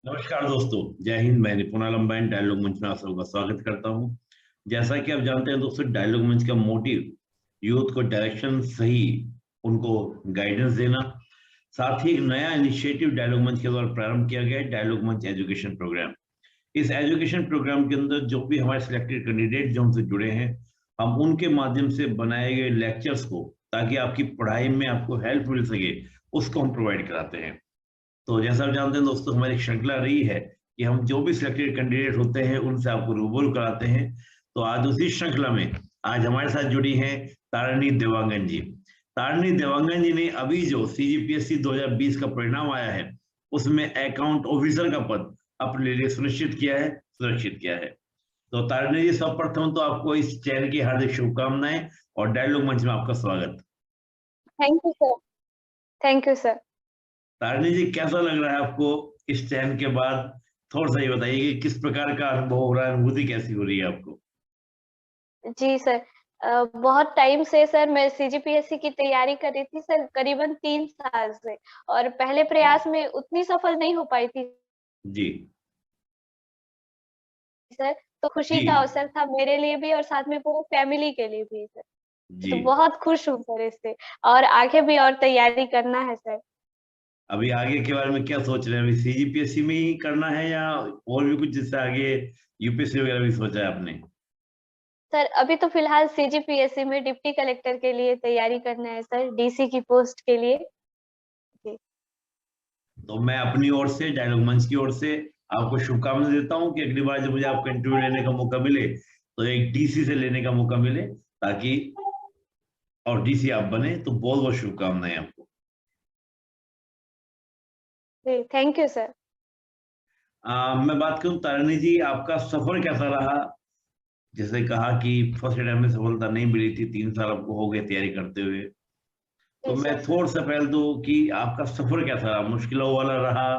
नमस्कार दोस्तों, जय हिंद। मैं निपुण लंबाइन डायलॉग मंच में आप सबका स्वागत करता हूं। जैसा कि आप जानते हैं दोस्तों, डायलॉग मंच का मोटिव यूथ को डायरेक्शन सही, उनको गाइडेंस देना। साथ ही एक नया इनिशिएटिव डायलॉग मंच के द्वारा प्रारंभ किया गया है, डायलॉग मंच एजुकेशन प्रोग्राम। इस एजुकेशन प्रोग्राम के अंदर जो भी हमारे सिलेक्टेड कैंडिडेट जो हमसे जुड़े हैं, हम उनके माध्यम से बनाए गए लेक्चर्स को, ताकि आपकी पढ़ाई में आपको हेल्प मिल सके, उसको हम प्रोवाइड कराते हैं। तो जैसा आप जानते हैं दोस्तों, हमारी एक श्रृंखला रही है कि हम जो भी सिलेक्टेड कैंडिडेट होते हैं उनसे आपको रूबरू कराते हैं। तो आज उसी श्रृंखला में आज हमारे साथ जुड़ी हैं तारिणी देवांगन जी। तारिणी देवांगन जी ने अभी जो सीजीपीएससी 2020 का परिणाम आया है, उसमें अकाउंट ऑफिसर का पद अपने लिए सुरक्षित किया है। तो तारिणी जी, सर्वप्रथम तो आपको इस चयन की हार्दिक शुभकामनाएं और डायलॉग मंच में आपका स्वागत। Thank you sir. Thank you sir. Tarini ji, कैसा लग रहा है आपको इस चयन के बाद? थोड़ा सा ये बताइए कि किस प्रकार का अनुभव हो रहा है, अनुभूति कैसी हो रही है आपको? जी सर, बहुत टाइम से सर मैं सीजीपीएससी की तैयारी कर रही थी सर, करीबन 3 साल से। और पहले प्रयास में उतनी सफल नहीं हो पाई थी जी सर। तो खुशी जी का अवसर था मेरे लिए भी और साथ में पूरी फैमिली के लिए भी सर। जी। तो बहुत खुश हूँ सर इससे, और आगे भी और तैयारी करना है सर। अभी आगे के बारे में क्या सोच रहे हैं? अभी सीजीपीएससी में ही करना है या और भी कुछ, जिससे आगे यूपीएससी वगैरह भी सोचा है आपने? सर अभी तो फिलहाल सीजीपीएससी में डिप्टी कलेक्टर के लिए तैयारी करना है सर, डीसी की पोस्ट के लिए। जी तो मैं अपनी ओर से, डायलॉग मंच की ओर से आपको शुभकामनाएं देता हूं कि अगली बार जब मुझे आपका इंटरव्यू लेने का मौका मिले, तो एक डीसी से लेने का मौका मिले, ताकि और डीसी आप बने। तो बहुत बहुत शुभकामनाएं आपको। जी, थैंक यू सर। मैं बात करूं तारिणी जी, आपका सफर कैसा रहा? जैसे कहा कि फर्स्ट अटेम्प्ट में सफलता नहीं मिली थी, 3 साल आपको हो गए तैयारी करते हुए। तो जी मैं सर। थोड़ा सा पहले तो कि आपका सफर कैसा रहा? मुश्किलों वाला रहा,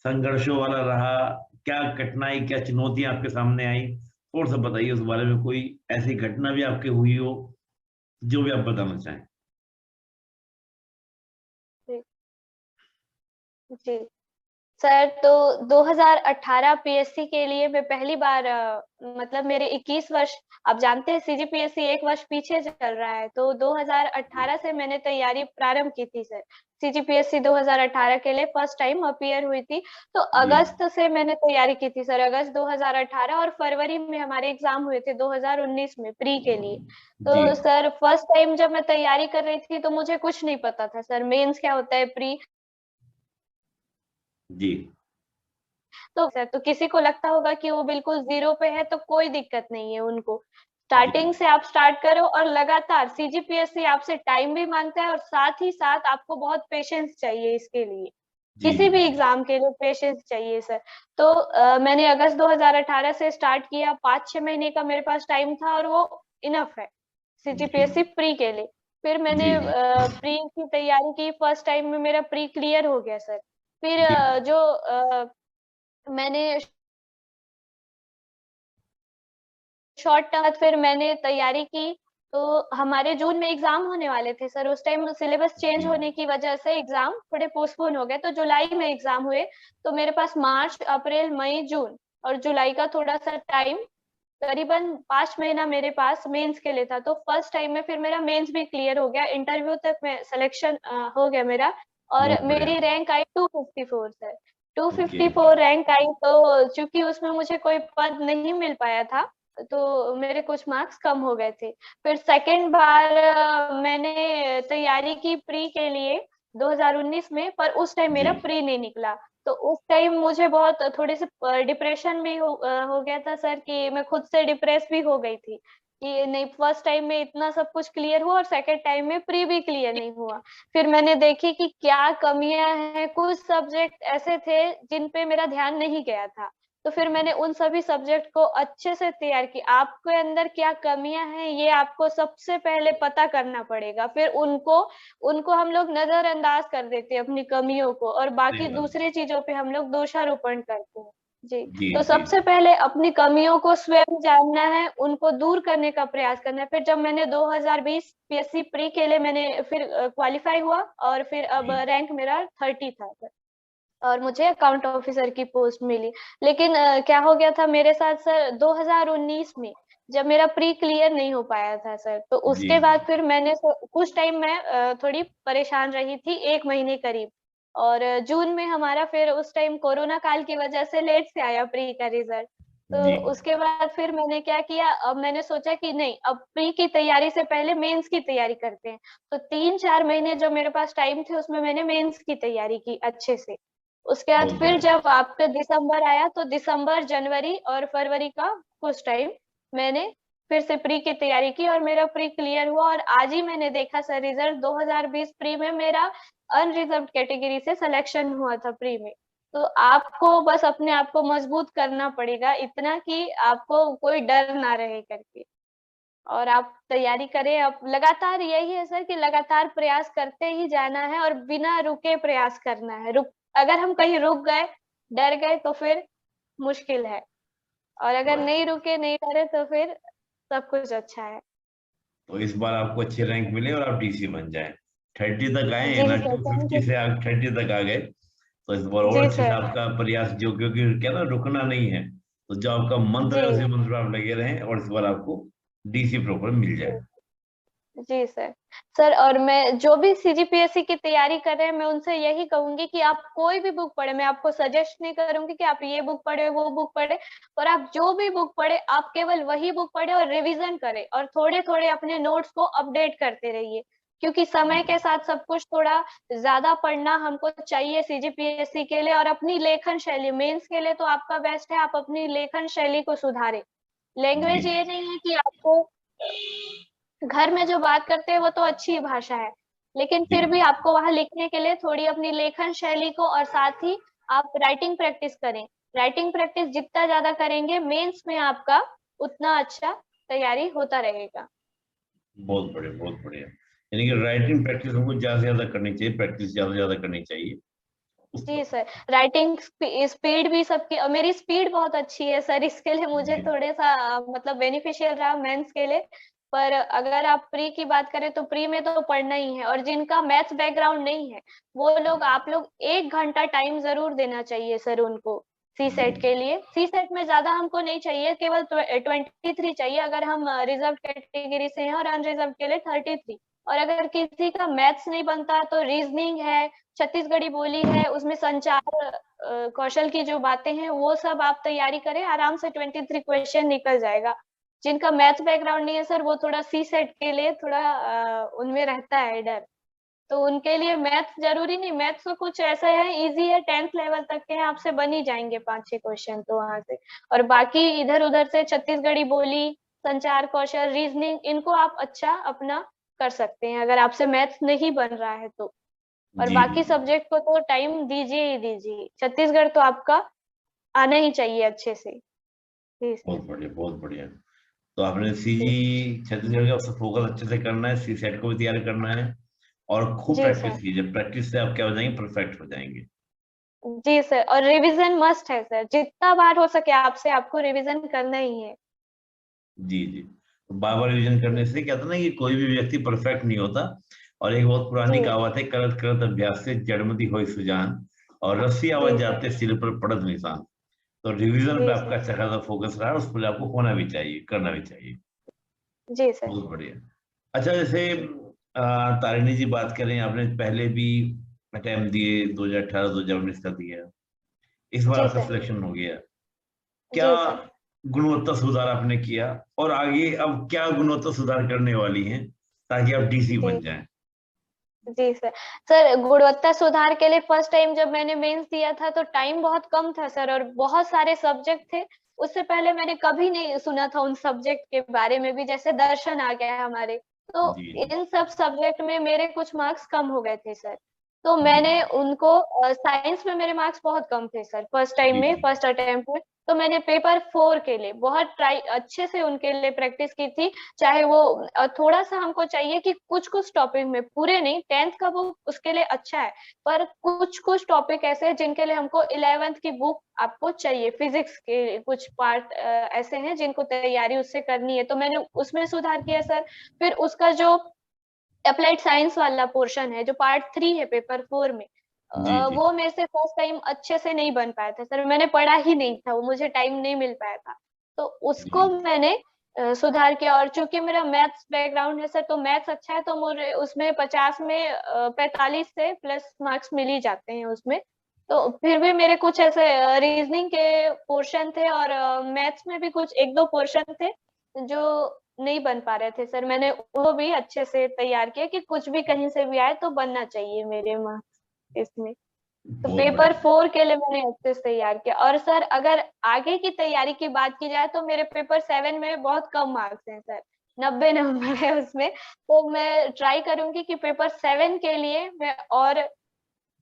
संघर्षों वाला रहा? क्या कठिनाई, क्या चुनौतियां आपके सामने आई? थोड़ा सा बताइए उस बारे में। कोई ऐसी घटना भी आपके हुई हो जो भी आप बताना चाहें? जी जी सर, तो 2018 पीएससी के लिए मैं पहली बार मतलब मेरे 21 वर्ष, आप जानते हैं सीजीपीएससी 1 वर्ष पीछे चल रहा है, तो 2018 से मैंने तैयारी प्रारंभ की थी सर। सीजीपीएससी 2018 के लिए फर्स्ट टाइम अपीयर हुई थी। तो जी अगस्त से मैंने तैयारी की थी सर, अगस्त 2018, और फरवरी में हमारे एग्जाम हुए थे 2019 में प्री के लिए। जी तो सर फर्स्ट टाइम जब मैं तैयारी कर रही थी तो मुझे कुछ नहीं पता था सर, मेंस क्या होता है, प्री। जी तो सर, तो किसी को लगता होगा कि वो बिल्कुल जीरो पे है, तो कोई दिक्कत नहीं है उनको। जी स्टार्टिंग से आप स्टार्ट करो, और लगातार सीजीपीएससी आपसे टाइम भी मांगता है, और साथ ही साथ आपको बहुत पेशेंस चाहिए इसके लिए। जी किसी भी एग्जाम के लिए पेशेंस चाहिए सर। तो मैंने अगस्त 2018 से स्टार्ट किया, 5-6 महीने का मेरे पास टाइम था, और वो इनफ है जी सीजीपीएससी प्री के लिए। फिर मैंने जी प्री की तैयारी की, फर्स्ट टाइम में मेरा प्री क्लियर हो गया सर। फिर जी जो मैंने शॉर्ट टर्म फिर मैंने तैयारी की। तो हमारे जून में एग्जाम होने वाले थे सर, उस टाइम सिलेबस चेंज जी होने की वजह से एग्जाम थोड़े पोस्टपोन हो गए, तो जुलाई में एग्जाम हुए। तो मेरे पास मार्च, अप्रैल, मई, जून और जुलाई का थोड़ा सा टाइम, करीबन 5 महीना मेरे पास मेंस के लिए था। तो फर्स्ट टाइम में फिर मेरा मेंस भी क्लियर हो गया, इंटरव्यू तक में सिलेक्शन हो गया मेरा। और बहुत बढ़िया। मेरी रैंक आई 254 सर। ओके। 254 रैंक आई, तो चूंकि उसमें मुझे कोई पद नहीं मिल पाया था, तो मेरे कुछ मार्क्स कम हो गए थे। फिर सेकंड बार मैंने तैयारी की प्री के लिए 2019 में, पर उस टाइम जी मेरा प्री नहीं निकला। तो उस टाइम मुझे बहुत थोड़े से डिप्रेशन भी हो गया था सर, कि मैं खुद से डिप्रेस भी हो गई थी कि नहीं, फर्स्ट टाइम में इतना सब कुछ क्लियर हुआ और सेकंड टाइम में प्री भी क्लियर नहीं हुआ। फिर मैंने देखी कि क्या कमियां हैं, कुछ सब्जेक्ट ऐसे थे जिन पे मेरा ध्यान नहीं गया था। तो फिर मैंने उन सभी सब्जेक्ट को अच्छे से तैयार की। आपके अंदर क्या कमियां हैं, ये आपको सबसे पहले पता करना पड़ेगा। फिर उनको उनको हम लोग नजरअंदाज कर देते हैं, अपनी कमियों को, और सही बाकी बात। दूसरी चीजों पे हम लोग दोषारोपण करते हैं। जी। जी तो जी सबसे पहले अपनी कमियों को स्वयं जानना है, उनको दूर करने का प्रयास करना है। फिर जब मैंने 2020 पीएससी प्री के लिए मैंने फिर क्वालिफाई हुआ, और फिर अब जी रैंक मेरा 30 था। और मुझे अकाउंट ऑफिसर की पोस्ट मिली। लेकिन क्या हो गया था मेरे साथ सर 2019 में, जब मेरा प्री क्लियर नहीं हो पाया था सर, तो जी उसके बाद फिर मैंने कुछ टाइम मैं थोड़ी परेशान रही थी, 1 महीने करीब। और जून में हमारा फिर उस टाइम कोरोना काल की वजह से लेट से आया प्री का रिजल्ट। तो जी। उसके बाद फिर मैंने क्या किया, अब मैंने सोचा कि नहीं, अब प्री की तैयारी से पहले मेंस की तैयारी करते हैं। तो 3-4 महीने जो मेरे पास टाइम थे उसमें मैंने मेंस की तैयारी की अच्छे से। उसके बाद बहुत फिर बढ़िया। जब आपका दिसंबर आया तो दिसंबर, जनवरी और फरवरी का कुछ टाइम मैंने फिर से प्री की तैयारी की और मेरा प्री क्लियर हुआ। और आज ही मैंने देखा सर रिजल्ट, 2020 प्री में मेरा अनरिजर्व्ड कैटेगरी से सिलेक्शन हुआ था प्री में। तो आपको बस अपने आप को मजबूत करना पड़ेगा इतना कि आपको कोई डर ना रहे करके, और आप तैयारी करें। अब लगातार यही है सर कि लगातार प्रयास करते ही जाना है और बिना रुके प्रयास करना है। अगर हम कहीं रुक गए, डर गए तो फिर मुश्किल है, और अगर बस, नहीं रुके, नहीं डरे तो फिर सब कुछ अच्छा है। तो इस बार आपको अच्छे रैंक मिले और आप डीसी बन जाएं। 30 तक आए जी ना, सर, थैंक 250 यू। से आप 30 तक आ गए। तो इस बार और जी अच्छे से सर। आपका प्रयास, जो क्योंकि क्या ना, रुकना नहीं है। तो जो आपका मंत्र जी है उसी मंत्र पर आप लगे रहें और इस बार आपको डीसी प्रॉपर मिल जी। जाए। जी सर। सर, और मैं जो भी सीजीपीएससी की तैयारी कर रहे हैं, मैं उनसे यही कहूंगी कि आप कोई भी बुक पढ़े, मैं आपको सजेस्ट नहीं करूंगी कि आप ये बुक पढ़े, वो बुक पढ़े। और आप जो भी बुक पढ़े, आप केवल वही बुक पढ़े और रिवीजन करें, और थोड़े थोड़े अपने नोट्स को अपडेट करते रहिए। क्योंकि समय के साथ सब कुछ थोड़ा ज्यादा पढ़ना हमको चाहिए सीजीपीएससी के लिए। और अपनी लेखन शैली, मेंस के लिए तो आपका बेस्ट है, आप अपनी लेखन शैली को सुधारें। जी लैंग्वेज ये नहीं है कि आपको घर में जो बात करते हैं वो तो अच्छी भाषा है, लेकिन जी। फिर भी आपको वहां लिखने के लिए थोड़ी अपनी लेखन शैली को, और साथ ही आप राइटिंग प्रैक्टिस करें। राइटिंग प्रैक्टिस जितना ज्यादा करेंगे मेंस में, आपका उतना अच्छा तैयारी होता रहेगा। बहुत बढ़िया, बहुत बढ़िया। यानी कि राइटिंग प्रैक्टिस हमको ज्यादा से ज्यादा करनी चाहिए, प्रैक्टिस ज्यादा से ज्यादा करनी चाहिए उस जी पर। सर। राइटिंग स्पीड भी सबकी, और मेरी स्पीड बहुत अच्छी है सर, इसके लिए मुझे जी थोड़े सा मतलब बेनिफिशियल रहा मेंस के लिए। पर अगर आप प्री की बात करें तो प्री में तो पढ़ना ही है, और जिनका मैथ्स बैकग्राउंड नहीं है वो लोग, आप लोग 1 घंटा टाइम जरूर देना चाहिए सर उनको। सी जी। सेट के लिए, सी सेट में ज्यादा हमको नहीं चाहिए, केवल 23 चाहिए अगर हम रिजर्व कैटेगरी से हैं, और अनरिजर्व के लिए 33। और अगर किसी का मैथ्स नहीं बनता तो रीजनिंग है, छत्तीसगढ़ी बोली है, उसमें संचार कौशल की जो बातें हैं वो सब आप तैयारी करें, आराम से 23 क्वेश्चन निकल जाएगा। जिनका मैथ्स बैकग्राउंड नहीं है सर, वो थोड़ा सी सेट के लिए थोड़ा उनमें रहता है डर। तो उनके लिए मैथ्स जरूरी नहीं, मैथ्स तो कुछ ऐसा है, इजी है, 10th लेवल तक के हैं, आपसे बन ही जाएंगे 5-6 क्वेश्चन तो वहां से। और बाकी इधर उधर से छत्तीसगढ़ी बोली, संचार कौशल, रीजनिंग, इनको आप अच्छा अपना कर सकते हैं अगर आपसे मैथ्स नहीं बन रहा है तो। और जी जी। बाकी सब्जेक्ट को तो टाइम दीजिए ही दीजिए, छत्तीसगढ़ तो आपका आना ही चाहिए अच्छे से। जी बहुत सर। बढ़िया, बहुत बढ़िया। तो आपने जी। सीजी छत्तीसगढ़ का फोकस अच्छे से करना है, सी सेट को भी तैयार करना है और खूब जी प्रैक्टिस सर। कीजिए। प्रैक्टिस से आप क्या हो जाएंगे, परफेक्ट हो जाएंगे। जी सर, और रिवीजन मस्ट है सर, जितना बार हो सके आपसे, आपको रिवीजन करना ही है। जी जी। तो बार बार रिविजन करने से क्या होता है ना, कि कोई भी व्यक्ति परफेक्ट नहीं होता। और एक बहुत पुरानी जी कहावत है, करत करत अभ्यास से जड़मति होय सुजान, और रस्सी आवाज जी सर। जाते सिर पर पड़त निशान। तो रिवीजन पे जी आपका सर। अच्छा खासा फोकस रहा है, उस पर आपको होना भी चाहिए, करना भी चाहिए। जी सर। बहुत बढ़िया। अच्छा, जैसे तारिणी जी बात करें, आपने पहले भी अटेम्प्ट दिए, 2018 2019 का दिया, इस बार जी आपका सर। सिलेक्शन हो गया। क्या जी सर। गुणवत्ता सुधार आपने किया, और आगे अब क्या गुणवत्ता सुधार करने वाली हैं ताकि आप डीसी जी बन जाएं? जी सर। सर, गुणवत्ता सुधार के लिए फर्स्ट टाइम जब मैंने मेंस दिया था तो टाइम बहुत कम था सर, और बहुत सारे सब्जेक्ट थे। उससे पहले मैंने कभी नहीं सुना था उन सब्जेक्ट के बारे में भी, जैसे दर्शन आ गया है हमारे। तो जी इन सब सब्जेक्ट में मेरे कुछ मार्क्स कम हो गए थे सर। तो जी मैंने उनको, साइंस में मेरे मार्क्स बहुत कम थे सर फर्स्ट टाइम जी में, जी फर्स्ट अटेम्प्ट में। तो मैंने पेपर 4 के लिए बहुत ट्राई अच्छे से उनके लिए प्रैक्टिस की थी। चाहे वो थोड़ा सा हमको चाहिए कि कुछ कुछ टॉपिक में, पूरे नहीं, 10th का बुक उसके लिए अच्छा है, पर कुछ कुछ टॉपिक ऐसे हैं जिनके लिए हमको 11th की बुक आपको चाहिए। फिजिक्स के कुछ पार्ट ऐसे हैं जिनको तैयारी उससे करनी है, तो मैंने उसमें सुधार किया सर। फिर उसका जो अप्लाइड साइंस वाला पोर्शन है, जो पार्ट 3 है पेपर 4 में, जी जी। वो मेरे से फर्स्ट टाइम अच्छे से नहीं बन पाया था सर, मैंने पढ़ा ही नहीं था, वो मुझे टाइम नहीं मिल पाया था, तो उसको जी मैंने सुधार किया। और चूंकि मेरा मैथ्स बैकग्राउंड है सर, तो मैथ्स अच्छा है, तो मुझे उसमें 50 में 45 से प्लस मार्क्स मिल ही जाते हैं उसमें। तो फिर भी मेरे कुछ ऐसे रीजनिंग के पोर्शन थे और मैथ्स में भी कुछ एक दो पोर्शन थे जो नहीं बन पा रहे थे सर, मैंने वो भी अच्छे से तैयार किया कि कुछ भी कहीं से भी आए तो बनना चाहिए मेरे मार्क्स इसमें। तो बहुत पेपर बढ़िया। 4 के लिए मैंने अच्छे से तैयार किया। और सर अगर आगे की तैयारी की बात की जाए तो मेरे पेपर 7 में बहुत कम मार्क्स हैं सर, 90 नंबर है उसमें। तो मैं ट्राई करूंगी कि पेपर 7 के लिए मैं और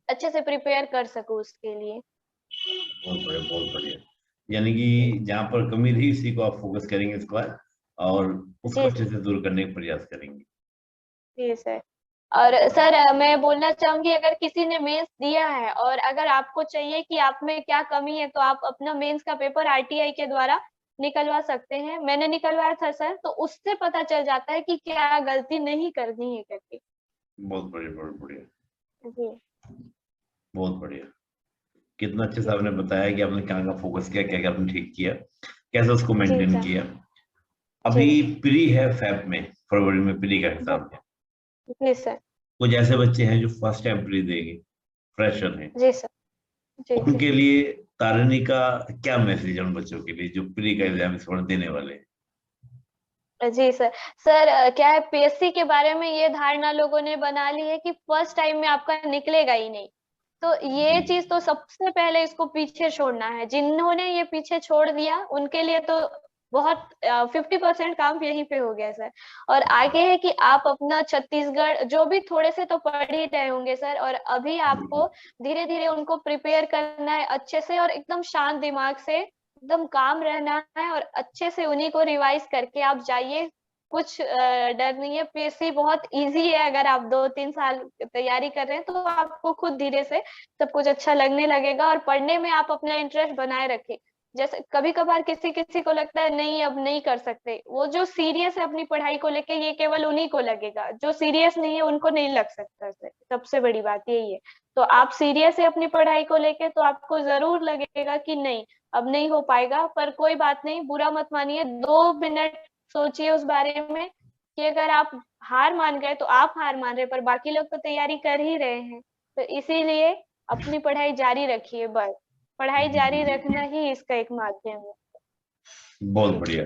अच्छे से प्रिपेयर कर सकूं उसके लिए। बहुत बढ़िया, बहुत बढ़िया। यानी कि जहाँ पर कमी रही उसी को आप फोकस करेंगे इस बार, और उसको जी अच्छे से दूर करने का प्रयास करेंगे। जी सर। और सर मैं बोलना चाहूंगी, अगर किसी ने मेंस दिया है और अगर आपको चाहिए कि आप में क्या कमी है, तो आप अपना मेंस का पेपर आरटीआई के द्वारा निकलवा सकते हैं। मैंने निकलवाया था सर, तो उससे पता चल जाता है कि क्या गलती नहीं करनी है करके। बहुत बढ़िया, बहुत बढ़िया, जी बहुत बढ़िया। कितना अच्छे से जी आपने बताया कि आपने क्या क्या फोकस किया, क्या क्या आपने ठीक किया, कैसे उसको जी मेंटेन सर। किया। जी अभी प्री है फैब में, फरवरी में प्री का जी एग्जाम है। जी सर। कुछ ऐसे बच्चे हैं जो फर्स्ट टाइम प्री देंगे, फ्रेशर हैं, जी सर। जी जी। उनके लिए तारिणी का क्या मैसेज है उन बच्चों के लिए जो प्री का एग्जाम इस बार देने वाले हैं? जी सर। सर क्या है, पीएससी के बारे में ये धारणा लोगों ने बना ली है कि फर्स्ट टाइम में आपका निकलेगा ही नहीं। तो ये जी चीज तो सबसे पहले इसको पीछे छोड़ना है। जिन्होंने ये पीछे छोड़ दिया उनके लिए तो बहुत 50% काम यहीं पे हो गया सर। और आगे है कि आप अपना छत्तीसगढ़ जो भी थोड़े से तो पढ़ ही रहे होंगे सर, और अभी आपको बिल्कुल। धीरे धीरे उनको प्रिपेयर करना है अच्छे से, और एकदम शांत दिमाग से एकदम काम रहना है, और अच्छे से उन्हीं को रिवाइज करके आप जाइए। कुछ डर नहीं है, पीएससी बहुत इजी है। अगर आप 2-3 साल तैयारी कर रहे हैं तो आपको खुद धीरे से सब कुछ अच्छा लगने लगेगा, और पढ़ने में आप अपना इंटरेस्ट बनाए रखें। जैसे कभी कभार किसी किसी को लगता है नहीं अब नहीं कर सकते, वो जो सीरियस है अपनी पढ़ाई को लेके ये केवल उन्हीं को लगेगा, जो सीरियस नहीं है उनको नहीं लग सकता सर, सबसे बड़ी बात यही है। तो आप सीरियस है अपनी पढ़ाई को लेके तो आपको जरूर लगेगा कि नहीं अब नहीं हो पाएगा, पर कोई बात नहीं, बुरा मत मानिए। 2 मिनट सोचिए उस बारे में कि अगर आप हार मान गए तो आप हार मान रहे, पर बाकी लोग तो तैयारी कर ही रहे हैं। तो इसीलिए अपनी पढ़ाई जारी रखिए, बस पढ़ाई जी जी जारी जी। रखना ही इसका एक माध्यम है। बहुत जी बढ़िया।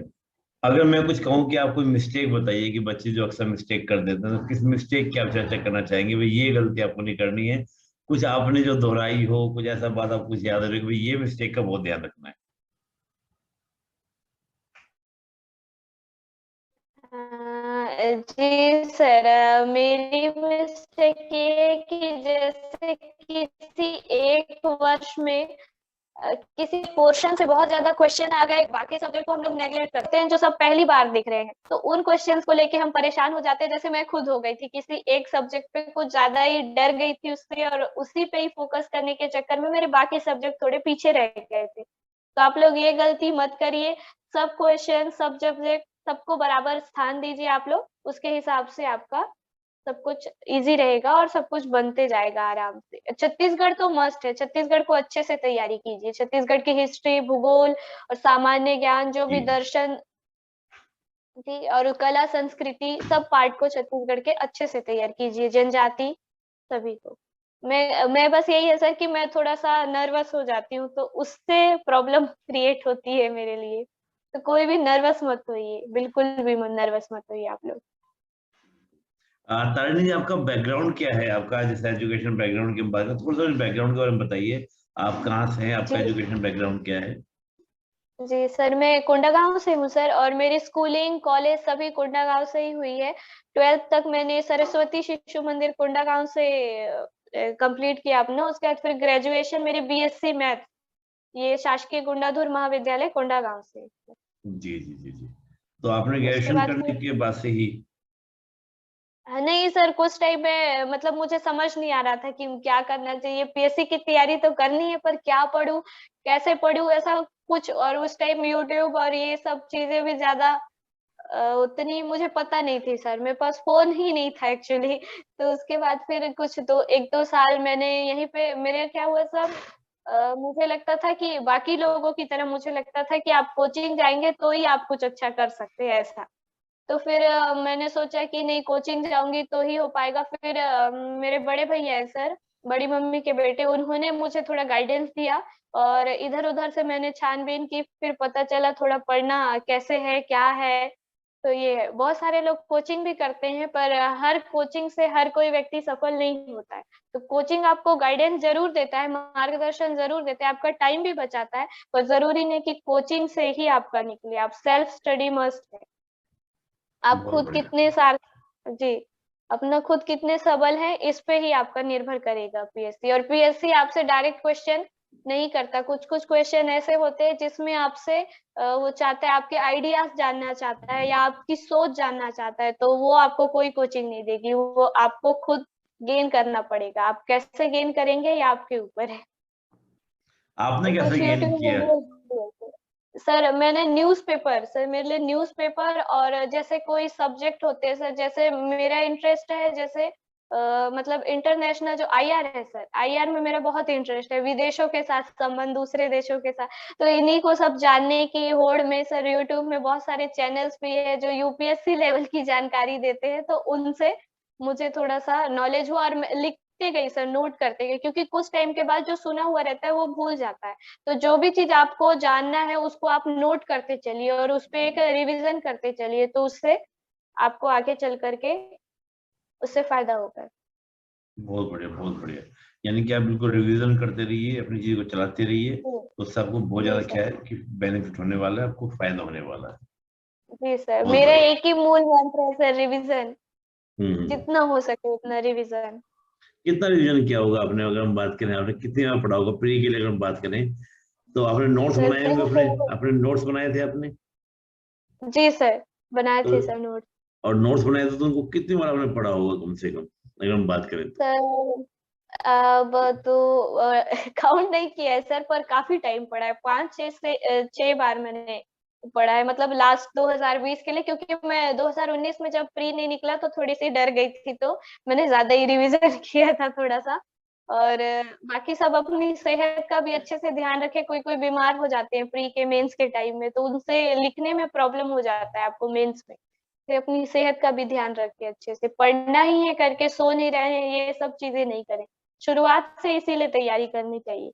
अगर मैं कुछ कहूँ कि आप कोई मिस्टेक बताइए कि बच्चे जो अक्सर मिस्टेक कर देते हैं, तो किस मिस्टेक की आप चर्चा करना चाहेंगे, भाई ये गलती आपको नहीं करनी है? कुछ आपने जो दोहराई हो, कुछ ऐसा बात आपको कुछ याद रहे कि भाई ये मिस्टेक का बहुत ध्यान रखना है। जी सर, मेरी मिस्टेक ये है कि जैसे किसी एक वर्ष में किसी पोर्शन से बहुत ज्यादा क्वेश्चन आ गए, बाकी सब्जेक्ट को हम लोग नेगलेक्ट करते हैं जो सब पहली बार दिख रहे हैं, तो उन क्वेश्चंस को लेके हम परेशान हो जाते हैं। जैसे मैं खुद हो गई थी किसी एक सब्जेक्ट पे, कुछ ज्यादा ही डर गई थी उससे, और उसी पे ही फोकस करने के चक्कर में मेरे बाकी सब्जेक्ट थोड़े पीछे रह गए थे। तो आप लोग ये गलती मत करिए। सब क्वेश्चन सब सब्जेक्ट सबको बराबर स्थान दीजिए आप लोग, उसके हिसाब से आपका सब कुछ इजी रहेगा और सब कुछ बनते जाएगा आराम से। छत्तीसगढ़ तो मस्ट है, छत्तीसगढ़ को अच्छे से तैयारी कीजिए। छत्तीसगढ़ की हिस्ट्री, भूगोल और सामान्य ज्ञान, जो भी जी। दर्शन जी और कला संस्कृति, सब पार्ट को छत्तीसगढ़ के अच्छे से तैयार कीजिए, जनजाति सभी को। मैं बस यही है सर कि मैं थोड़ा सा नर्वस हो जाती हूँ, तो उससे प्रॉब्लम क्रिएट होती है मेरे लिए। तो कोई भी नर्वस मत होइए, बिल्कुल भी नर्वस मत होइए आप लोग। तारिणी जी, आपका बैकग्राउंड क्या है? आपका जैसे एजुकेशन बैकग्राउंड के बारे में थोड़ा सा बैकग्राउंड के बारे में बताइए। आप कहाँ से हैं, आपका जी एजुकेशन बैकग्राउंड क्या है? जी सर, मैं कोंडागांव से हूँ सर, और मेरी स्कूलिंग कॉलेज सभी कोंडागांव से ही हुई है। 12th तक मैंने सरस्वती शिशु मंदिर कोंडागांव से कंप्लीट किया अपना। उसके बाद फिर ग्रेजुएशन मेरी बीएससी मैथ, ये शासकीय गुंडाधुर महाविद्यालय कोंडागांव से। जी जी जी जी। तो आपने उसके ग्रेजुएशन बाद करने फिर के बाद से ही? नहीं सर, कुछ टाइम में मतलब मुझे समझ नहीं आ रहा था कि क्या करना चाहिए। पीएससी की तैयारी तो करनी है, पर क्या पढूं, कैसे पढूं, ऐसा कुछ। और उस टाइम यूट्यूब और ये सब चीजें भी ज्यादा उतनी मुझे पता नहीं थी सर, मेरे पास फोन ही नहीं था एक्चुअली। तो उसके बाद फिर कुछ 1-2 साल मैंने यहीं पे, मेरे क्या हुआ सर, मुझे लगता था कि बाकी लोगों की तरह मुझे लगता था कि आप कोचिंग जाएंगे तो ही आप कुछ अच्छा कर सकते हैं, ऐसा। तो फिर मैंने सोचा कि नहीं, कोचिंग जाऊंगी तो ही हो पाएगा। फिर मेरे बड़े भैया है सर, बड़ी मम्मी के बेटे, उन्होंने मुझे थोड़ा गाइडेंस दिया, और इधर उधर से मैंने छानबीन की, फिर पता चला थोड़ा पढ़ना कैसे है, क्या है। तो ये बहुत सारे लोग कोचिंग भी करते हैं, पर हर कोचिंग से हर कोई व्यक्ति सफल नहीं होता है। तो कोचिंग आपको गाइडेंस जरूर देता है, मार्गदर्शन जरूर देता है, आपका टाइम भी बचाता है, पर जरूरी नहीं कि कोचिंग से ही आपका निकले। आप सेल्फ स्टडी मस्ट है। आप बहुत खुद बढ़िया। कितने सार जी, अपना खुद कितने सबल है, इस पे ही आपका निर्भर करेगा पीएससी। और पीएससी आपसे डायरेक्ट क्वेश्चन नहीं करता, कुछ कुछ क्वेश्चन ऐसे होते हैं जिसमें आपसे वो चाहता है, आपके आइडियाज जानना चाहता है या आपकी सोच जानना चाहता है, तो वो आपको कोई कोचिंग नहीं देगी, वो आपको खुद गेन करना पड़ेगा। आप कैसे गेन करेंगे ये आपके ऊपर है। आपने तो कैसे कुछ गेन यूट्यूब किया? वीडियो, सर मैंने न्यूज़पेपर, सर मेरे लिए न्यूज़पेपर, और जैसे कोई सब्जेक्ट होते हैं सर, जैसे मेरा इंटरेस्ट है, जैसे मतलब इंटरनेशनल जो आईआर है सर, आईआर में मेरा बहुत इंटरेस्ट है, विदेशों के साथ संबंध, दूसरे देशों के साथ। तो इन्हीं को सब जानने की होड़ में सर, यूट्यूब में बहुत सारे चैनल्स भी है जो यूपीएससी लेवल की जानकारी देते हैं, तो उनसे मुझे थोड़ा सा नॉलेज हुआ, और मैं लिखते गई सर, नोट करते गई, क्योंकि कुछ टाइम के बाद जो सुना हुआ रहता है वो भूल जाता है। तो जो भी चीज आपको जानना है उसको आप नोट करते चलिए, और उस पे एक रिवीजन करते चलिए, तो उससे आपको आगे चल करके उससे फायदा होगा। बहुत बढ़िया, बहुत बढ़िया। यानी कि आप बिल्कुल रिवीजन करते रहिए, अपनी चीज को चलाते रहिए, जी। तो उससे आपको बहुत जी ज्यादा सर। क्या है कि बेनिफिट होने वाला है, आपको फायदा होने वाला है। जी सर, बहुत मेरा बढ़िया। एक ही मूल मंत्र है सर, रिवीजन। हम्म। जितना हो सके उतना रिवीजन। कितना रिवीजन किया होगा आपने, अगर हम बात करें आपने कितने बार पढ़ा होगा प्री के लिए, अगर हम बात करें तो आपने नोट्स सर बनाए होंगे, प्री अपने के, अपने नोट्स बनाए थे आपने? जी सर, बनाए तो थे सर नोट। और नोट्स बनाए थे तो उनको कितनी बार आपने पढ़ा होगा कम से कम, अगर हम बात करें तो? सर अब तो काउंट नहीं किया है सर, पर काफी टाइम पड़ा है, 5-6 बार मैंने पढ़ा है, मतलब लास्ट 2020 के लिए, क्योंकि मैं 2019 में जब प्री नहीं निकला तो थोड़ी सी डर गई थी, तो मैंने ज्यादा ही रिवीजन किया था थोड़ा सा। और बाकी सब अपनी सेहत का भी अच्छे से ध्यान रखे, कोई कोई बीमार हो जाते हैं प्री के मेंस के टाइम में, तो उनसे लिखने में प्रॉब्लम हो जाता है आपको मेंस में। तो अपनी सेहत का भी ध्यान रखे, अच्छे से पढ़ना ही है करके सो नहीं रहे हैं, ये सब चीजें नहीं करें। शुरुआत से इसीलिए तैयारी करनी चाहिए,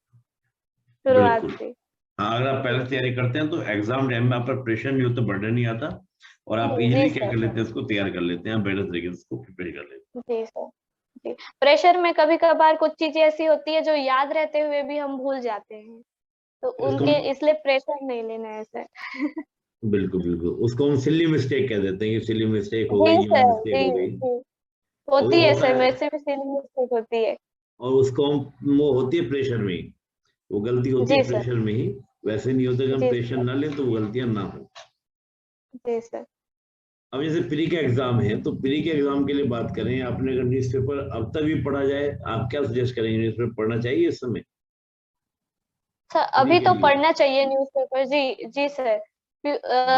शुरुआत बिल्कुल। से। हाँ, अगर आप पहले से तैयारी करते हैं तो एग्जाम टाइम में आप पर प्रेशर नहीं होता, बर्डन नहीं आता, और आप जी इजीली क्या सर। कर लेते हैं, उसको तैयार कर लेते हैं, बेटर तरीके से उसको प्रिपेयर कर लेते जी सर। जी, प्रेशर में कभी कभार कुछ चीजें ऐसी होती है जो याद रहते हुए भी हम भूल जाते हैं, तो हैं। इसको उनके हम इसलिए प्रेशर नहीं लेना है सर। बिल्कुल बिल्कुल उसको हम सिली मिस्टेक कह देते हैं कि सिली मिस्टेक हो गई, जी ये सर। मिस्टेक जी हो गई। जी, और वो होती है होता सर, है, मेरे से भी सेम मिस्टेक होती है। और उसको हम वो होती है प्रेशर में ही, वो गलती होती जी है सर। प्रेशर में ही। वैसे नहीं होता कि हम जी प्रेशर सर। ना लें तो वो गलतियां ना हो। जी सर। अब जैसे प्री का एग्जाम है, तो प्री के एग्जाम के लिए बात करें, आपने अगर न्यूज़पेपर अब तक भी पढ़ा जाए, आप क्या सजेस्ट करेंगे, न्यूज़पेपर पढ़ना चाहिए इस समय सर प्री अभी के तो लिए? पढ़ना चाहिए न्यूज़पेपर, जी जी सर। जी।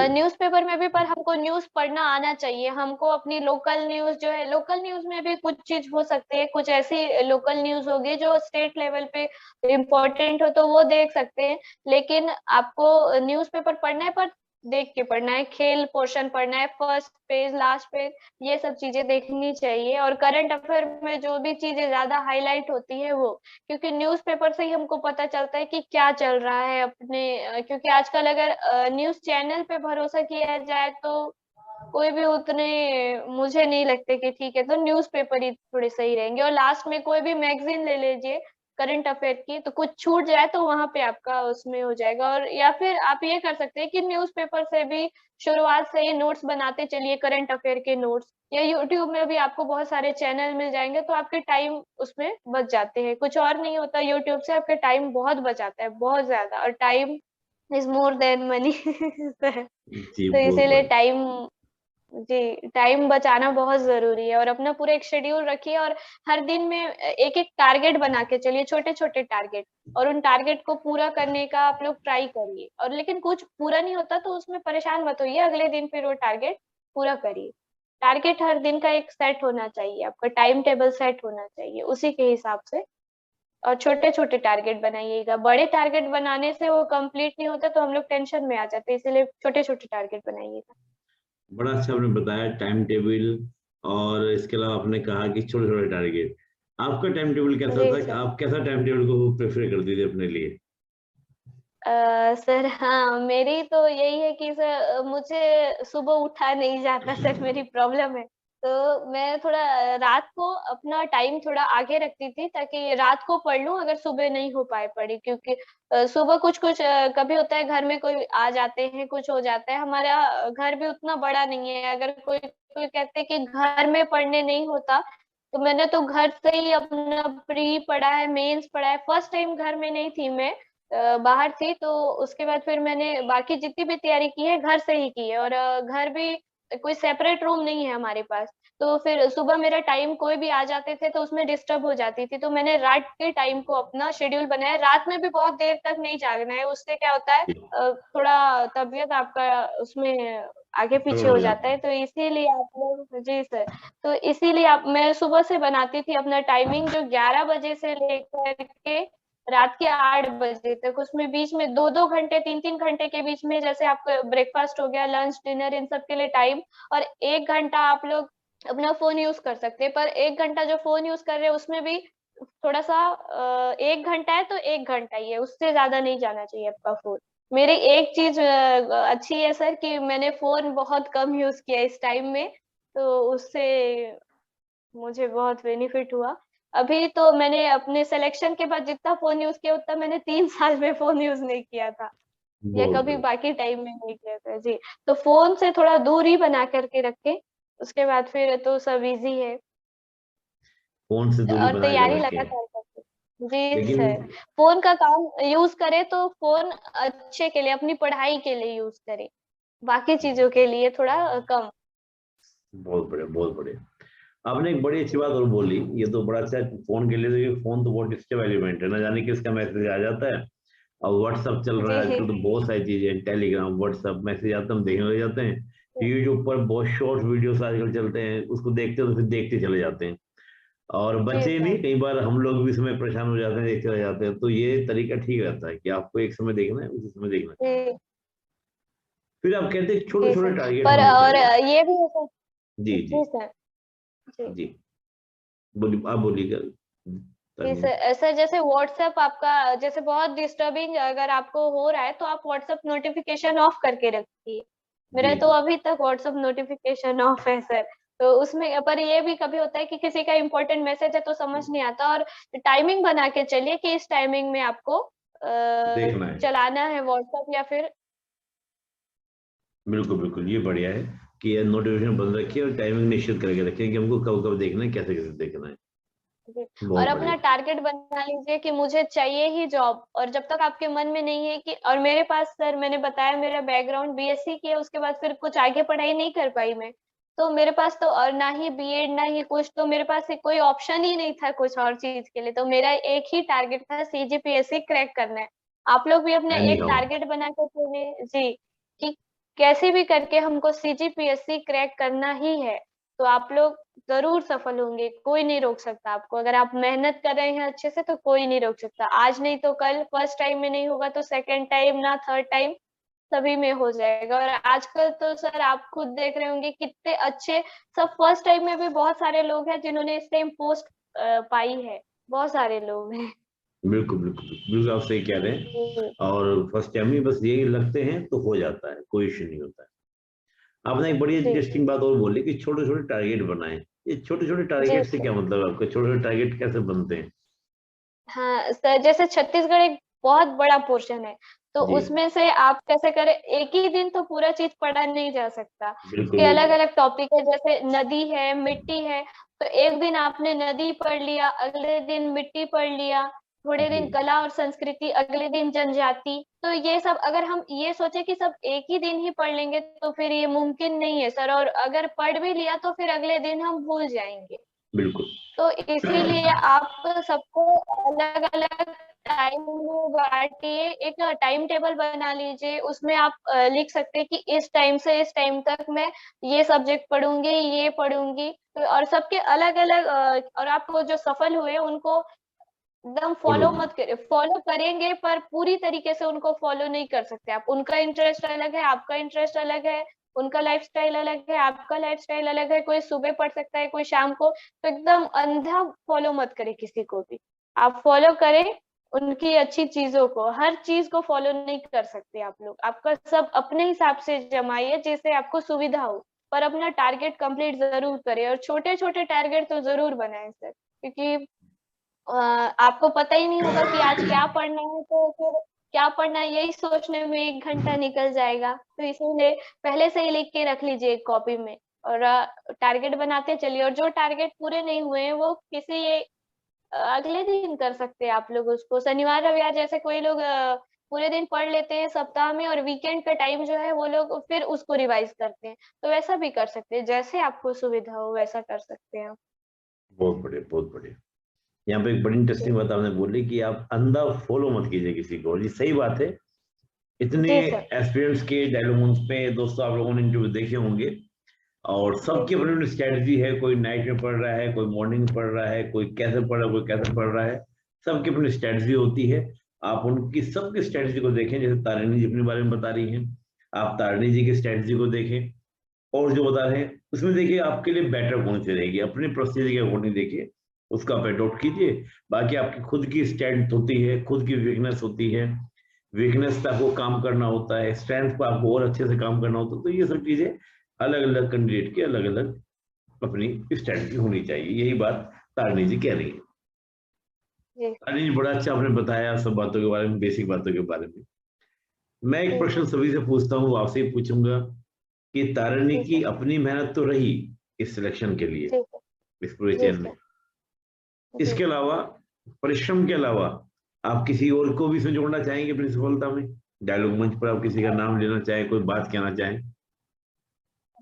न्यूज़पेपर में भी, पर हमको न्यूज़ पढ़ना आना चाहिए, हमको अपनी लोकल न्यूज़ जो है, लोकल न्यूज़ में भी कुछ चीज हो सकती है, कुछ ऐसी लोकल न्यूज़ होगी जो स्टेट लेवल पे इम्पोर्टेंट हो तो वो देख सकते हैं। लेकिन आपको न्यूज़पेपर पढ़ना है, पर देख के पढ़ना है, खेल पोर्शन पढ़ना है, फर्स्ट पेज लास्ट पेज, ये सब चीजें देखनी चाहिए। और करंट अफेयर में जो भी चीजें ज्यादा हाईलाइट होती है वो, क्योंकि न्यूज़पेपर से ही हमको पता चलता है कि क्या चल रहा है अपने क्योंकि आजकल अगर न्यूज़ चैनल पे भरोसा किया जाए तो कोई भी उतने मुझे नहीं लगते कि ठीक है, तो न्यूज़पेपर ही थोड़े सही रहेंगे। और लास्ट में कोई भी मैगजीन ले लीजिए करंट अफेयर की, तो कुछ छूट जाए तो वहां पे आपका उसमें हो जाएगा। और या फिर आप ये कर सकते हैं कि न्यूज़पेपर से भी शुरुआत से ही नोट्स बनाते चलिए, करंट अफेयर के नोट्स, या यूट्यूब में भी आपको बहुत सारे चैनल मिल जाएंगे, तो आपके टाइम उसमें बच जाते हैं। कुछ और नहीं होता, यूट्यूब से आपके टाइम बहुत बचाता है, बहुत ज्यादा, और time is more than money. जी, तो बहुत इसीलिए बढ़िया। टाइम, जी टाइम बचाना बहुत जरूरी है। और अपना पूरा एक शेड्यूल रखिए, और हर दिन में एक एक टारगेट बना के चलिए, छोटे छोटे टारगेट, और उन टारगेट को पूरा करने का आप लोग ट्राई करिए। और लेकिन कुछ पूरा नहीं होता तो उसमें परेशान मत होइए, अगले दिन फिर वो टारगेट पूरा करिए। टारगेट हर दिन का एक सेट होना चाहिए, आपका टाइम टेबल सेट होना चाहिए, उसी के हिसाब से। और छोटे छोटे टारगेट बनाइएगा, बड़े टारगेट बनाने से वो कंप्लीट नहीं होता तो हम लोग टेंशन में आ जाते हैं, इसीलिए छोटे छोटे टारगेट बनाइएगा। बड़ा अच्छा आपने बताया टाइम टेबल, और इसके अलावा आपने कहा कि छोटे छोटे टारगेट। आपका टाइम टेबल कैसा जी था? सर। आप कैसा टाइम टेबल को प्रेफर करती थी अपने लिए? सर हाँ, मेरी तो यही है कि सर मुझे सुबह उठा नहीं जाता सर, मेरी प्रॉब्लम है। तो मैं थोड़ा रात को अपना टाइम थोड़ा आगे रखती थी, ताकि रात को पढ़ लूँ अगर सुबह नहीं हो पाए पढ़ी, क्योंकि सुबह कुछ कुछ कभी होता है घर में कोई आ जाते हैं, कुछ हो जाता है। हमारा घर भी उतना बड़ा नहीं है, अगर कोई कोई कहते हैं कि घर में पढ़ने नहीं होता, तो मैंने तो घर से ही अपना प्री पढ़ा है, मेंस पढ़ा है। फर्स्ट टाइम घर में नहीं थी मैं, बाहर थी, तो उसके बाद फिर मैंने बाकी जितनी भी तैयारी की है घर से ही की है। और घर भी कोई सेपरेट रूम नहीं है हमारे पास, तो फिर सुबह मेरा टाइम कोई भी आ जाते थे तो उसमें डिस्टर्ब हो जाती थी, तो मैंने रात के टाइम को अपना शेड्यूल बनाया। रात में भी बहुत देर तक नहीं जागना है, उससे क्या होता है थोड़ा तबीयत आपका उसमें आगे पीछे गड़बड़ हो हो जाता जाता है, है। तो इसीलिए आप लोग, जी सर, तो इसीलिए आप मैं सुबह से बनाती थी अपना टाइमिंग, जो 11 बजे से लेकर के रात के 8 बजे तक। उसमें बीच में 2-2 घंटे, 3-3 घंटे के बीच में, जैसे आपका ब्रेकफास्ट हो गया, लंच, डिनर, इन सब के लिए टाइम। और 1 घंटा आप लोग अपना फोन यूज कर सकते हैं, पर 1 घंटा जो फोन यूज कर रहे हैं उसमें भी थोड़ा सा 1 घंटा है तो 1 घंटा ही है, उससे ज्यादा नहीं जाना चाहिए आपका फोन। मेरी एक चीज अच्छी है सर कि मैंने फोन बहुत कम यूज किया इस टाइम में, तो उससे मुझे बहुत बेनिफिट हुआ। अभी तो मैंने अपने सिलेक्शन के बाद जितना फोन यूज किया उतना मैंने 3 साल में फोन यूज नहीं किया था, या बहुत कभी बढ़िया। बाकी टाइम में नहीं किया था जी। तो फोन से थोड़ा दूर ही बना करके रखे, उसके बाद फिर तो सब इजी है। फोन से दूरी और बना कर तैयारी रखे। लगातार करते, जी लेकिन सर। फोन का काम यूज करे तो फोन अच्छे के लिए, अपनी पढ़ाई के लिए यूज करे, बाकी चीजों के लिए थोड़ा कम। बहुत बढ़िया, बहुत बढ़िया। आपने एक बड़ी अच्छी बात और बोली, ये तो बड़ा अच्छा है फोन के लिए। तो ये फोन तो बहुत डिस्टर्ब एलिमेंट है, ना जाने किसका मैसेज आ जाता है। और व्हाट्सअप चल रहा है जी आजकल, तो बहुत सारी चीजें, टेलीग्राम, व्हाट्सअप मैसेज आता है, हम देखने लग जाते हैं। यूट्यूब पर बहुत शॉर्ट वीडियोस आजकल चलते हैं, उसको देखते हो तो फिर देखते चले जाते हैं। और जी बच्चे सर। नहीं, कई बार हम लोग भी इसमें परेशान हो जाते हैं, देखते रह जाते हैं। तो ये तरीका ठीक रहता है कि आपको एक समय देखना है, उसी समय देखना है। जी फिर आप कहते हैं छोटे जी छोटे सर। टारगेट पर होने और चाहिए। ये भी है सर। जी जी। जी सर। जी जी, बोलिए, आप बोलिएगा जी तभी। सर। सर जैसे व्हाट्सएप आपका जैसे बहुत डिस्टर्बिंग अगर आपको हो रहा है तो आप व्हाट्सएप नोटिफिकेशन ऑफ करके रखिए। जी मेरा तो जी। अभी तक व्हाट्सएप नोटिफिकेशन ऑफ है सर। तो उसमें पर ये भी कभी होता है कि किसी का इंपॉर्टेंट मैसेज है तो समझ नहीं आता, और टाइमिंग बना के चलिए कि इस टाइमिंग में आपको देखना है। चलाना है व्हाट्सएप या फिर। बिल्कुल बिल्कुल, ये बढ़िया है कि ये नोटिफिकेशन बंद रखिए और टाइमिंग निश्चित करके रखिए कि हमको कब कब देखना है, कैसे कैसे देखना है। जी। और बहुत अपना बढ़िया। टारगेट बना लीजिए कि मुझे चाहिए ही जॉब, और जब तक आपके मन में नहीं है कि, और मेरे पास सर मैंने बताया मेरा बैकग्राउंड बीएससी किया, उसके बाद फिर कुछ आगे पढ़ाई नहीं कर पाई मैं, तो मेरे पास तो और ना ही बीएड ना ही कुछ, तो मेरे पास कोई ऑप्शन ही नहीं था कुछ और चीज के लिए, तो मेरा एक ही टारगेट था सीजीपीएससी क्रैक करना है। आप लोग भी अपने एनी एक हाउ। टारगेट बना के चलिए जी, कि कैसे भी करके हमको सीजीपीएससी क्रैक करना ही है। तो आप लोग जरूर सफल होंगे, कोई नहीं रोक सकता आपको, अगर आप मेहनत कर रहे हैं अच्छे से तो कोई नहीं रोक सकता। आज नहीं तो कल, फर्स्ट टाइम में नहीं होगा तो सेकंड टाइम, ना थर्ड टाइम, सभी में हो जाएगा। और आजकल तो सर आप खुद देख रहे होंगे कितने अच्छे, सब फर्स्ट टाइम में भी बहुत सारे लोग हैं जिन्होंने इस टाइम पोस्ट पाई है, बहुत सारे लोग हैं। बिल्कुल बिल्कुल बिल्कुल, आप सही कह रहे हैं। जी और फर्स्ट टाइम में बस यही लगते हैं तो हो जाता है, कोई इश्यू नहीं होता है। आपने एक बड़ी जी इंटरेस्टिंग बात और बोली कि छोटे छोटे टारगेट बनाएं। ये छोटे छोटे जी टारगेट से क्या सर। मतलब है आपका? छोटे छोटे टारगेट कैसे बनते हैं? हाँ सर, जैसे छत्तीसगढ़ एक बहुत बड़ा पोर्शन है, तो जी। उसमें से आप कैसे करें, एक ही दिन तो पूरा चीज पढ़ा नहीं जा सकता, बिल्कुल उसके अलग बिल्कुल। अलग टॉपिक है, जैसे नदी है, मिट्टी है। तो एक दिन आपने नदी पढ़ लिया, अगले दिन मिट्टी पढ़ लिया, थोड़े जी। दिन कला और संस्कृति, अगले दिन जनजाति। तो ये सब अगर हम ये सोचे कि सब एक ही दिन ही पढ़ लेंगे तो फिर ये मुमकिन नहीं है सर, और अगर पढ़ भी लिया तो फिर अगले दिन हम भूल जाएंगे। बिल्कुल। तो इसीलिए आप सबको अलग अलग टाइम में बांटिए, एक टाइम टेबल बना लीजिए, उसमें आप लिख सकते हैं कि इस टाइम से इस टाइम तक मैं ये सब्जेक्ट पढ़ूंगी, ये पढ़ूंगी। और सबके अलग अलग और आपको जो सफल हुए उनको एकदम फॉलो फॉलो मत करें, फॉलो करेंगे पर पूरी तरीके से उनको फॉलो नहीं कर सकते आप। उनका इंटरेस्ट अलग है, आपका इंटरेस्ट अलग है, उनका लाइफस्टाइल अलग है, आपका लाइफस्टाइल अलग है, कोई सुबह पढ़ सकता है, कोई शाम को। तो एकदम अंधा फॉलो मत करें किसी को भी। आप फॉलो करें उनकी अच्छी चीजों को, हर चीज को फॉलो नहीं कर सकते आप लोग। आपका सब अपने हिसाब से जमाइए जिससे आपको सुविधा हो, पर अपना टारगेट कंप्लीट जरूर करें, और छोटे छोटे टारगेट तो जरूर बनाएं सर, क्योंकि आपको पता ही नहीं होगा कि आज क्या पढ़ना है, तो फिर क्या पढ़ना है यही सोचने में 1 घंटा निकल जाएगा। तो इसीलिए पहले से ही लिख के रख लीजिए एक कॉपी में, और टारगेट बनाते चलिए। और जो टारगेट पूरे नहीं हुए हैं वो किसी अगले दिन कर सकते हैं आप लोग उसको। शनिवार रविवार जैसे कोई लोग पूरे दिन पढ़ लेते हैं सप्ताह में, और वीकेंड का टाइम जो है वो लोग फिर उसको रिवाइज करते हैं। तो वैसा भी कर सकते हैं, जैसे आपको सुविधा हो वैसा कर सकते हैं आप। बहुत बढ़िया, बहुत बढ़िया। यहाँ पे एक बड़ी इंटरेस्टिंग बात आपने बोली कि आप अंधा फॉलो मत कीजिए किसी को, और ये सही बात है। इतने जी सर। एक्सपीरियंस के डायलॉग पे दोस्तों आप लोगों ने इंटरव्यू देखे होंगे, और जी सबकी अपनी अपनी स्ट्रेटजी है। कोई नाइट में पढ़ रहा है, कोई मॉर्निंग में पढ़ रहा है, कोई कैसे पढ़ रहा है, कोई कैसे पढ़ रहा है। सबकी अपनी स्ट्रेटजी होती है। आप उनकी सबकी स्ट्रेटजी को देखें, जैसे तारिणी जी अपने बारे में बता रही हैं, आप तारिणी जी की स्ट्रेटजी को देखें, और जो बता रहे हैं उसमें देखिए आपके लिए बेटर कौन सी रहेगी, अपनी प्रोसीजर के अकॉर्डिंग देखिए, उसका आप अडॉप्ट कीजिए। बाकी आपकी खुद की स्ट्रेंथ होती है, खुद की वीकनेस होती है। वीकनेस पे आपको काम करना होता है, स्ट्रेंथ पे आपको और अच्छे से काम करना होता है। तो ये सब चीजें अलग अलग कैंडिडेट की अलग अलग अपनी स्ट्रेटजी होनी चाहिए। यही बात तारिणी जी कह रही है। जी तारिणी जी, बड़ा अच्छा आपने बताया सब बातों के बारे में, बेसिक बातों के बारे में। मैं एक जी प्रश्न सभी से पूछता हूँ, आपसे ही पूछूंगा कि तारिणी जी की सर। अपनी मेहनत तो रही इस सिलेक्शन के लिए, जी सर। इस पूरे जी चयन में, सर। जी। इसके अलावा, परिश्रम के अलावा, आप किसी और को भी इसमें जोड़ना चाहेंगे अपनी सफलता में? डायलॉग मंच पर आप किसी का नाम लेना चाहें, कोई बात कहना चाहें?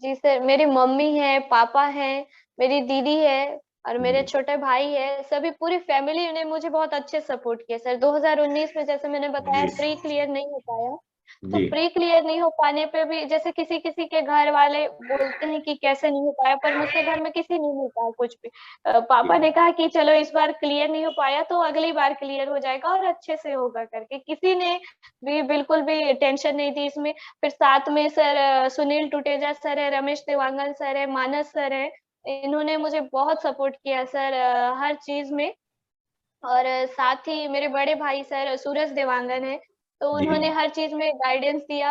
जी सर, मेरी मम्मी है, पापा है, मेरी दीदी है, और मेरे जी छोटे भाई है। सभी पूरी फैमिली ने मुझे बहुत अच्छे सपोर्ट किया सर। 2019 में जैसे मैंने बताया जी प्री क्लियर नहीं हो पाया, तो जी प्री क्लियर नहीं हो पाने पे भी जैसे किसी किसी के घर वाले बोलते हैं कि कैसे नहीं हो पाया, पर मुझसे घर में किसी नहीं मिलता कुछ भी। जी पापा ने कहा कि चलो इस बार क्लियर नहीं हो पाया तो अगली बार क्लियर हो जाएगा और अच्छे से होगा करके। किसी ने भी बिल्कुल भी टेंशन नहीं थी इसमें। फिर साथ में सर सुनील टुटेजा सर है, रमेश देवांगन सर है, मानस सर है, इन्होंने मुझे बहुत सपोर्ट किया सर हर चीज में। और साथ ही मेरे बड़े भाई सर सूरज देवांगन है, तो जी उन्होंने हर चीज में गाइडेंस दिया।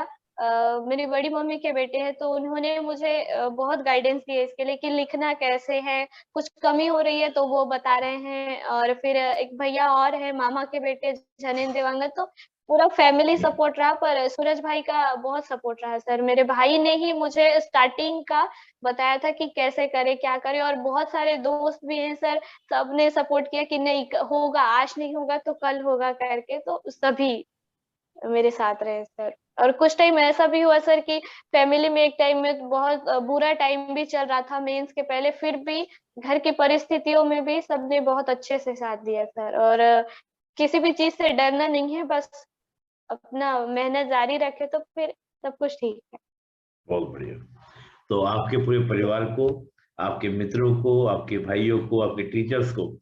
मेरी बड़ी मम्मी के बेटे हैं, तो उन्होंने मुझे बहुत गाइडेंस दिया इसके लिए कि लिखना कैसे है, कुछ कमी हो रही है तो वो बता रहे हैं। और फिर एक भैया और है मामा के बेटे जनेन देवांगन। तो पूरा फैमिली सपोर्ट रहा, पर सूरज भाई का बहुत सपोर्ट रहा सर। मेरे भाई ने ही मुझे स्टार्टिंग का बताया था कि कैसे करे क्या करे, और बहुत सारे दोस्त भी हैं सर, सबने सपोर्ट किया कि नहीं होगा, आज नहीं होगा तो कल होगा करके। तो सभी मेरे साथ रहे सर। और कुछ टाइम ऐसा भी हुआ सर कि फैमिली में एक टाइम में बहुत बुरा टाइम भी चल रहा था मेंस के पहले, फिर भी घर की परिस्थितियों में भी सबने बहुत अच्छे से साथ दिया सर। और किसी भी चीज से डरना नहीं है, बस अपना मेहनत जारी रखे तो फिर सब कुछ ठीक है। बहुत बढ़िया। तो आपके पूरे परिवार को, आपके मित्रों को, आपके भाइयों को, आपके टीचर्स को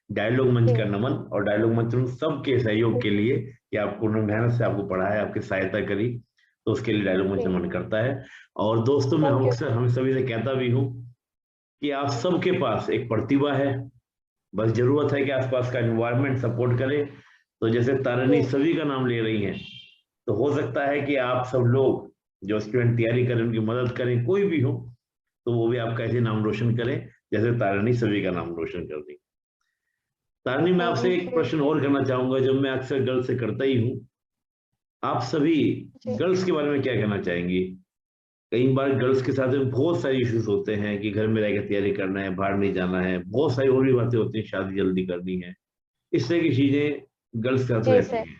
डायलॉग मंच जी का नमन। और डायलॉग मंच उन सबके सहयोग जी के लिए कि आपको उन्होंने मेहनत से आपको पढ़ाया, आपकी सहायता करी, तो उसके लिए डायलॉग मंच जी। नमन करता है। और दोस्तों, मैं थैंक हम यू अक्सर सर। हम सभी से कहता भी हूँ कि आप सबके पास एक प्रतिभा है, बस जरूरत है कि आसपास का एनवायरनमेंट सपोर्ट करे। तो जैसे तारिणी जी सभी का नाम ले रही हैं, तो हो सकता है कि आप सब लोग जो स्टूडेंट तैयारी करें उनकी मदद करें, कोई भी हो, तो वो भी आपका ऐसे नाम रोशन करें जैसे तारिणी सभी का नाम रोशन कर रही। तारिणी, मैं आपसे थैंक एक यू प्रश्न सर। और करना चाहूंगा, जब मैं अक्सर गर्ल्स से करता ही हूँ। आप सभी जी गर्ल्स के बारे में क्या कहना चाहेंगी? कई बार गर्ल्स के साथ में बहुत सारे इश्यूज होते हैं कि घर में रहकर तैयारी करना है, बाहर नहीं जाना है, बहुत सारी और भी बातें होती हैं, शादी जल्दी करनी है, इस तरह की चीजें गर्ल्स के साथ जी रहती सर। हैं।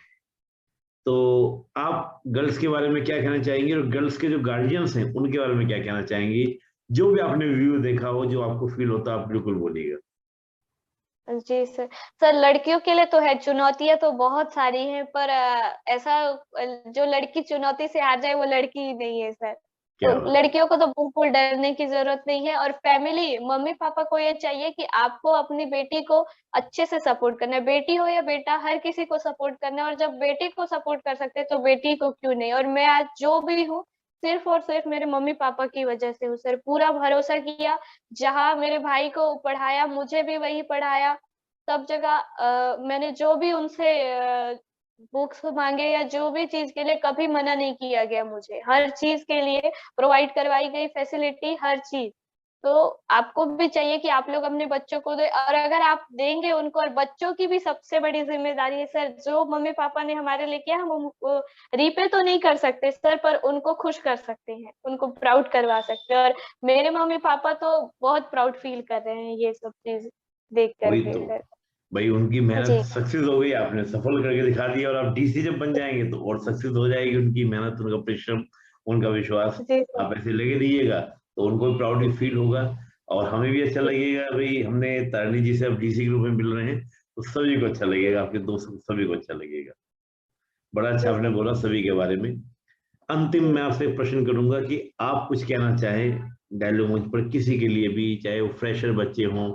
तो आप गर्ल्स के बारे में क्या कहना चाहेंगे, और गर्ल्स के जो गार्जियंस हैं उनके बारे में क्या कहना चाहेंगी? जो भी आपने व्यू देखा हो, जो आपको फील होता है, आप बिल्कुल बोलिएगा। जी सर। सर लड़कियों के लिए तो है, चुनौतियां तो बहुत सारी हैं, पर ऐसा जो लड़की चुनौती से हार जाए वो लड़की ही नहीं है सर। तो क्या बात। लड़कियों को तो बिल्कुल डरने की जरूरत नहीं है, और फैमिली मम्मी पापा को ये चाहिए कि आपको अपनी बेटी को अच्छे से सपोर्ट करना है, बेटी हो या बेटा, हर किसी को सपोर्ट करना है। और जब बेटी को सपोर्ट कर सकते हैं तो बेटी को क्यों नहीं। और मैं आज जो भी हूँ सिर्फ और सिर्फ मेरे मम्मी पापा की वजह से हूँ सर। पूरा भरोसा किया, जहाँ मेरे भाई को पढ़ाया मुझे भी वही पढ़ाया। सब जगह मैंने जो भी उनसे बुक्स मांगे या जो भी चीज के लिए कभी मना नहीं किया गया, मुझे हर चीज के लिए प्रोवाइड करवाई गई फैसिलिटी, हर चीज। तो आपको भी चाहिए कि आप लोग अपने बच्चों को दे, और अगर आप देंगे उनको, और बच्चों की भी सबसे बड़ी जिम्मेदारी है सर, जो मम्मी पापा ने हमारे लिए किया हम उनको रीपे तो नहीं कर सकते सर, पर उनको खुश कर सकते हैं, उनको प्राउड करवा सकते हैं। और मेरे मम्मी पापा तो बहुत प्राउड फील कर रहे हैं ये सब चीज देख वही करके तो सर। भाई, उनकी मेहनत जी सक्सेस हो गई, आपने सफल करके दिखा दिया, और आप डीसी जब बन जाएंगे तो और सक्सेस हो जाएगी उनकी मेहनत, उनका परिश्रम, उनका विश्वास। जी सर। आप ऐसे लगे रहिएगा तो उनको भी प्राउड फील होगा, और हमें भी अच्छा जी लगेगा भाई, हमने तारणी जी से अब डीसी के रूप में मिल रहे हैं, तो सभी को अच्छा जी लगेगा, आपके दोस्तों को सभी को अच्छा लगेगा। बड़ा अच्छा जी आपने सर। बोला सभी के बारे में। अंतिम जी मैं आपसे प्रश्न करूंगा कि आप कुछ कहना चाहें डायलॉग मंच पर किसी के लिए भी, चाहे वो फ्रेशर बच्चे हों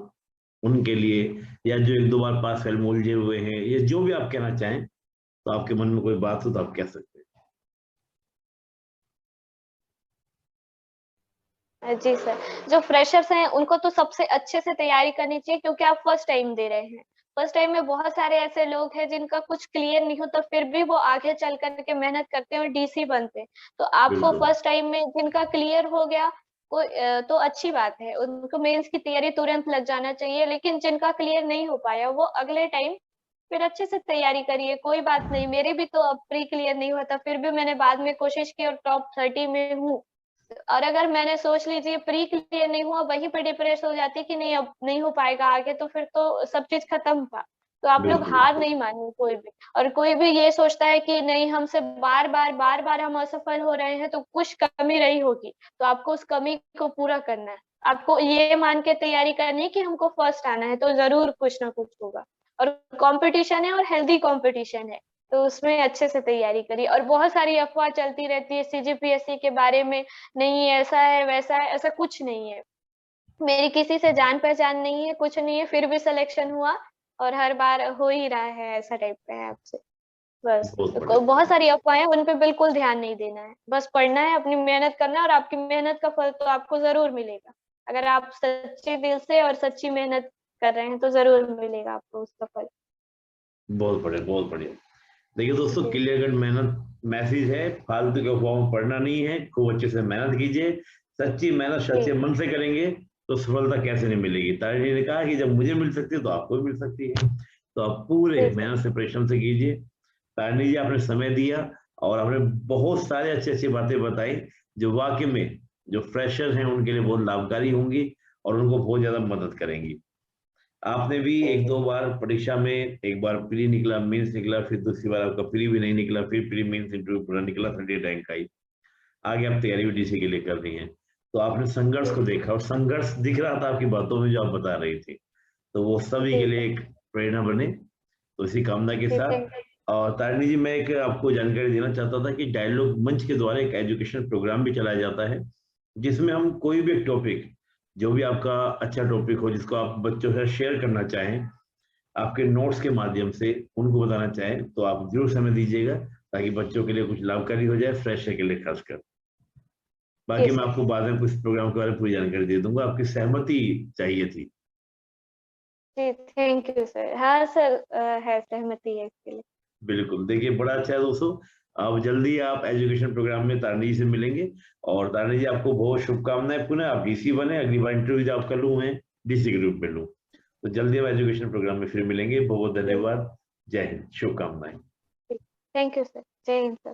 उनके लिए, या जो एक दो बार पास फेल में उलझे हुए हैं, या जो भी आप कहना चाहें, तो आपके मन में कोई बात हो तो आप कह सकते हैं। जी सर। जो फ्रेशर्स हैं उनको तो सबसे अच्छे से तैयारी करनी चाहिए, क्योंकि आप फर्स्ट टाइम दे रहे हैं। फर्स्ट टाइम में बहुत सारे ऐसे लोग हैं जिनका कुछ क्लियर नहीं होता, फिर भी वो आगे चल करके मेहनत करते हैं और डीसी बनते हैं। तो आपको बिल्कुल। फर्स्ट टाइम में जिनका क्लियर हो गया तो अच्छी बात है, उनको मेंस की तैयारी तुरंत लग जाना चाहिए। लेकिन जिनका क्लियर नहीं हो पाया वो अगले टाइम फिर अच्छे से तैयारी करिए, कोई बात नहीं। मेरे भी तो अब प्री क्लियर नहीं हुआ था, फिर भी मैंने बाद में कोशिश की और टॉप 30 में हूँ। और अगर मैंने सोच लीजिए प्री क्लियर नहीं हुआ, वहीं पे डिप्रेस हो जाती कि नहीं अब नहीं हो पाएगा आगे, तो फिर तो सब चीज खत्म था। तो आप लोग बिल्कुल हार बिल्कुल। नहीं मानिए कोई भी। और कोई भी ये सोचता है कि नहीं हमसे बार बार हम असफल हो रहे हैं तो कुछ कमी रही होगी, तो आपको उस कमी को पूरा करना है। आपको ये मान के तैयारी करनी है कि हमको फर्स्ट आना है, तो जरूर कुछ ना कुछ होगा। और कंपटीशन है और हेल्दी कंपटीशन है, तो उसमें अच्छे से तैयारी करिए। और बहुत सारी अफवाह चलती रहती है सीजीपीएससी के बारे में, नहीं ऐसा है वैसा है, ऐसा कुछ नहीं है। मेरी किसी से जान पहचान नहीं है, कुछ नहीं है, फिर भी सिलेक्शन हुआ, और हर बार हो ही रहा है, ऐसा टाइप का है आपसे। बस बहुत तो बढ़िया बहुत बहुत। सारी अफवाहें हैं, उन पे बिल्कुल ध्यान नहीं देना है, बस पढ़ना है, अपनी मेहनत करना है, और आपकी मेहनत का फल तो आपको जरूर मिलेगा। अगर आप सच्चे दिल से और सच्ची मेहनत कर रहे हैं तो जरूर मिलेगा आपको उसका फल। बहुत बढ़िया बहुत बढ़िया। देखिए दोस्तों, जी क्लियर कट मेहनत मैसेज है, फालतू के अफवाहों में पढ़ना नहीं है, खूब अच्छे से मेहनत कीजिए। सच्ची मेहनत जी सच्चे मन से करेंगे तो सफलता कैसे नहीं मिलेगी। तारणी ने कहा कि जब मुझे मिल सकती है तो आपको भी मिल सकती है, तो आप पूरे जी सर। मेहनत से परिश्रम से कीजिए। तारणी जी, आपने समय दिया और आपने बहुत सारे अच्छी अच्छी बातें बताई, जो वाकई में जो फ्रेशर हैं उनके लिए बहुत लाभकारी होंगी और उनको बहुत ज्यादा मदद करेंगी। आपने भी एक जी दो बार परीक्षा में, एक बार प्री निकला, मेंस निकला, फिर दूसरी बार आपका प्री भी नहीं निकला, फिर प्री मेंस इंटरव्यू पूरा निकला, 30 रैंक आई। आगे आप तैयारी भी डीसी के लिए कर रही हैं, तो आपने संघर्ष को देखा और संघर्ष दिख रहा था आपकी बातों में जो आप बता रही थी, तो वो सभी जी के लिए सर। एक प्रेरणा बने। तो इसी कामना के जी साथ, थैंक और तारिणी जी, मैं एक आपको जानकारी देना चाहता था कि डायलॉग मंच के द्वारा एक एजुकेशन प्रोग्राम भी चलाया जाता है, जिसमें हम कोई भी एक टॉपिक, जो भी आपका अच्छा टॉपिक हो जिसको आप बच्चों से शेयर करना चाहें, आपके नोट्स के माध्यम से उनको बताना चाहें, तो आप जरूर समय दीजिएगा, ताकि बच्चों के लिए कुछ लाभकारी हो जाए, फ्रेशर के लिए खासकर। जी बाकी मैं सर। आपको बाद में कुछ प्रोग्राम के बारे में पूरी जानकारी दे दूंगा, आपकी सहमति चाहिए थी। जी थैंक यू सर। हाँ सर, है सहमति है इसके लिए। बिल्कुल, देखिए बड़ा अच्छा है दोस्तों। अब जल्दी आप एजुकेशन प्रोग्राम में तारणी जी से मिलेंगे, और तारणी जी आपको बहुत शुभकामनाएं, पुनः आप डीसी बने, अगली बार इंटरव्यू जो आपका लूँ मैं डीसी के रूप में लूँ। तो जल्दी हम एजुकेशन प्रोग्राम में फिर मिलेंगे, बहुत बहुत जी धन्यवाद। जय हिंद, शुभकामनाएं। Thank you sir. जय हिंद सर।